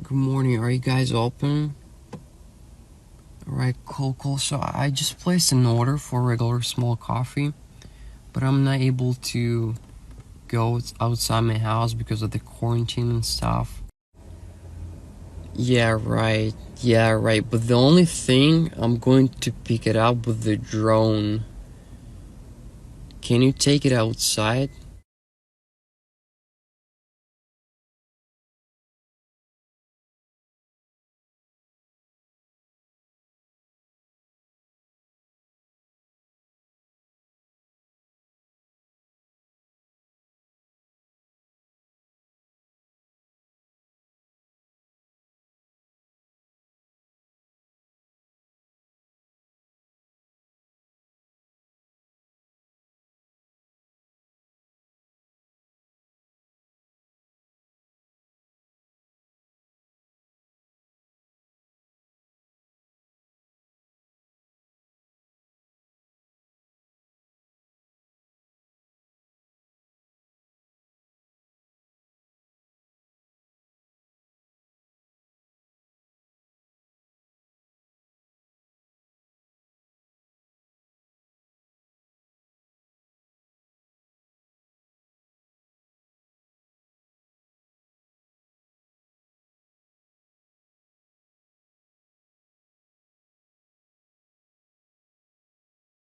Good morning. Are you guys open? Alright, cool. So I just placed an order for a regular small coffee, but I'm not able to go outside my house because of the quarantine and stuff. Yeah, right. But the only thing, I'm going to pick it up with the drone. Can you take it outside?